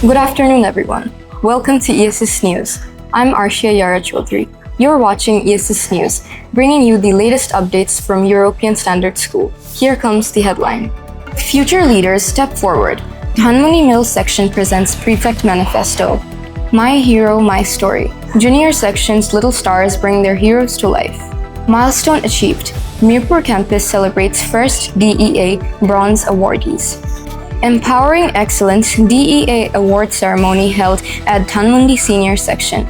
Good afternoon, everyone. Welcome to ESS News. I'm Arshia Yara Chaudhry. You're watching ESS News, bringing you the latest updates from European Standard School. Here comes the headline. Future leaders step forward. Dhanmondi Middle Section presents Prefect Manifesto. My Hero, My Story. Junior Section's little stars bring their heroes to life. Milestone achieved. Mirpur Campus celebrates first DEA Bronze Awardees. Empowering Excellence DEA Award Ceremony held at Dhanmondi Senior Section.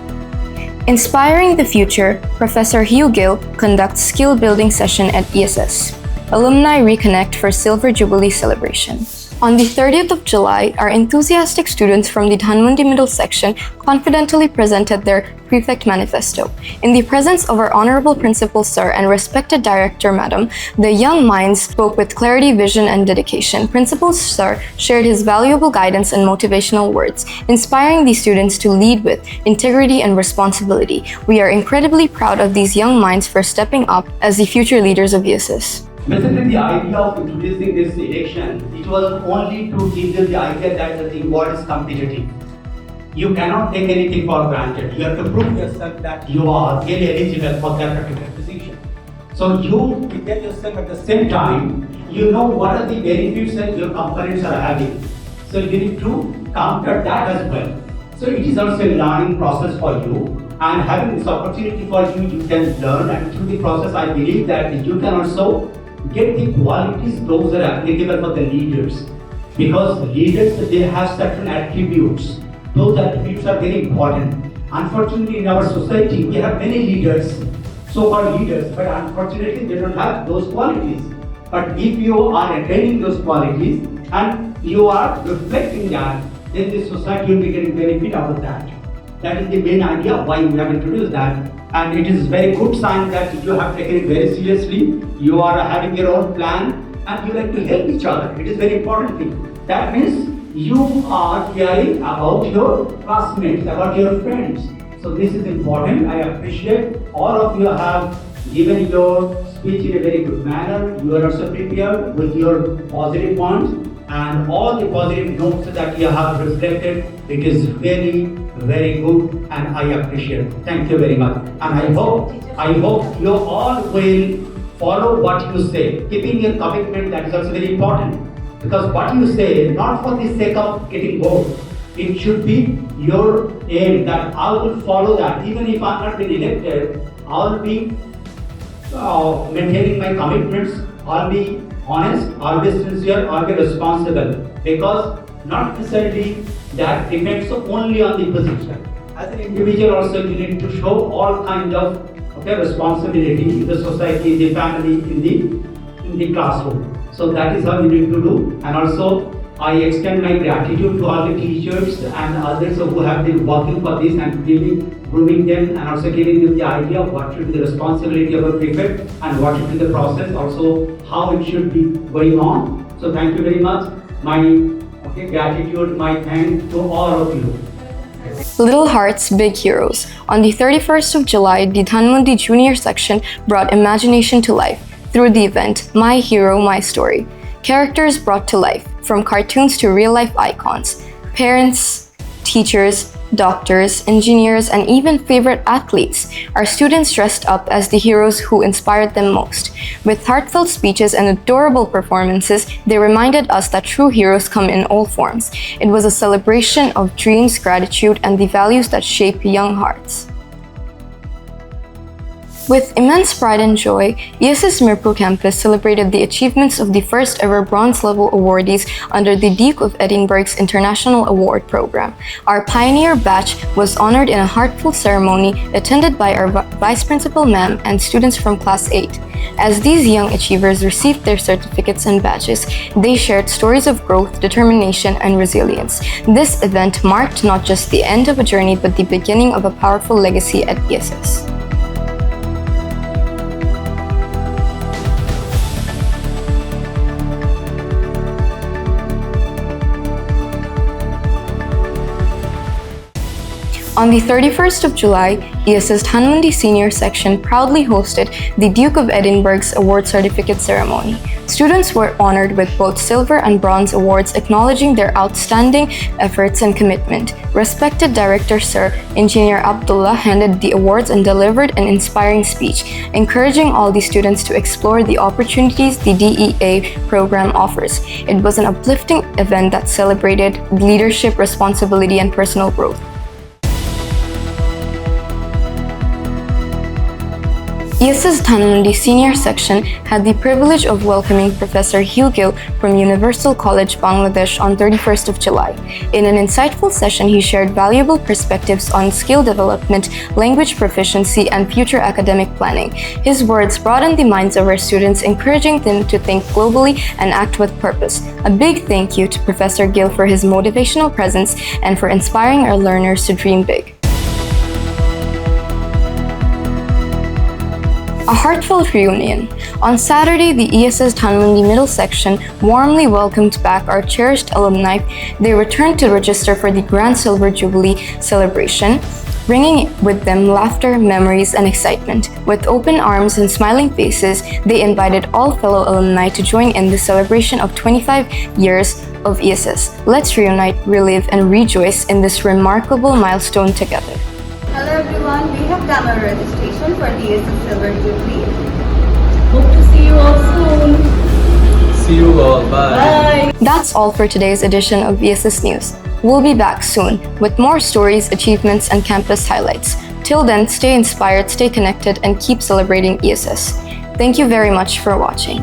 Inspiring the Future, Professor Hew Gill conducts skill building session at ESS. Alumni reconnect for Silver Jubilee celebration. On the 30th of July, our enthusiastic students from the Dhanmondi Middle Section confidently presented their Prefect Manifesto. In the presence of our Honorable Principal Sir and respected Director Madam, the young minds spoke with clarity, vision, and dedication. Principal Sir shared his valuable guidance and motivational words, inspiring the students to lead with integrity and responsibility. We are incredibly proud of these young minds for stepping up as the future leaders of ESS. Basically, the idea of introducing this election, it was only to give them the idea that the award is competitive. You cannot take anything for granted. You have to prove yourself that you are really eligible for that particular position. So you prepare yourself at the same time, you know what are the benefits that your components are having. So you need to counter that as well. So it is also a learning process for you. And having this opportunity for you, you can learn, and through the process, I believe that you can also get the qualities those are applicable for the leaders, because leaders, they have certain attributes. Those attributes are very important. Unfortunately, in our society, we have many leaders, so-called leaders, but unfortunately they don't have those qualities. But if you are attaining those qualities and you are reflecting that, then the society will be getting benefit out of that. That is the main idea why we have introduced that. And it is very good sign that you have taken it very seriously. You are having your own plan and you like to help each other. It is very important thing. That means you are caring about your classmates, about your friends. So this is important. I appreciate all of you have given your speech in a very good manner. You are also prepared with your positive points and all the positive notes that you have reflected. It is very good, and I appreciate it. Thank you very much. And I hope you all will follow what you say. Keeping your commitment, that is also very important. Because what you say, not for the sake of getting votes, it should be your aim that I will follow that. Even if I'm not been elected, I'll be maintaining my commitments, I'll be honest, I'll be sincere, I'll be responsible. Because not necessarily that depends only on the position. As an individual also, you need to show all kinds of responsibility in the society, in the family, in the classroom. So that is how you need to do. And also, I extend my gratitude to all the teachers and others who have been working for this and grooming them, and also giving them the idea of what should be the responsibility of a prefect and what should be the process, also how it should be going on. So thank you very much. My gratitude, my thanks to all of you. Little Hearts, Big Heroes. On the 31st of July, the Dhanmondi Junior Section brought imagination to life through the event My Hero, My Story. Characters brought to life, from cartoons to real-life icons. Parents, teachers, doctors, engineers, and even favorite athletes. Our students dressed up as the heroes who inspired them most. With heartfelt speeches and adorable performances, they reminded us that true heroes come in all forms. It was a celebration of dreams, gratitude, and the values that shape young hearts. With immense pride and joy, ESS Mirpur Campus celebrated the achievements of the first ever Bronze Level Awardees under the Duke of Edinburgh's International Award Program. Our pioneer batch was honored in a heartfelt ceremony attended by our Vice Principal Ma'am and students from Class 8. As these young achievers received their certificates and badges, they shared stories of growth, determination, and resilience. This event marked not just the end of a journey but the beginning of a powerful legacy at ESS. On the 31st of July, ESS Dhanmondi Senior Section proudly hosted the Duke of Edinburgh's award certificate ceremony. Students were honored with both silver and bronze awards acknowledging their outstanding efforts and commitment. Respected Director Sir Engineer Abdullah handed the awards and delivered an inspiring speech, encouraging all the students to explore the opportunities the DEA program offers. It was an uplifting event that celebrated leadership, responsibility, and personal growth. ESS Dhanmondi Senior Section had the privilege of welcoming Professor Hew Gill from Universal College, Bangladesh on 31st of July. In an insightful session, he shared valuable perspectives on skill development, language proficiency, and future academic planning. His words broadened the minds of our students, encouraging them to think globally and act with purpose. A big thank you to Professor Gill for his motivational presence and for inspiring our learners to dream big. A heartfelt reunion. On Saturday, the ESS Dhanmondi Middle Section warmly welcomed back our cherished alumni. They returned to register for the Grand Silver Jubilee celebration, bringing with them laughter, memories, and excitement. With open arms and smiling faces, they invited all fellow alumni to join in the celebration of 25 years of ESS. Let's reunite, relive, and rejoice in this remarkable milestone together. Hello everyone, we have done our registration for the ESS Silver Jubilee. Hope to see you all soon. See you all. Bye. Bye. That's all for today's edition of ESS News. We'll be back soon with more stories, achievements, and campus highlights. Till then, stay inspired, stay connected, and keep celebrating ESS. Thank you very much for watching.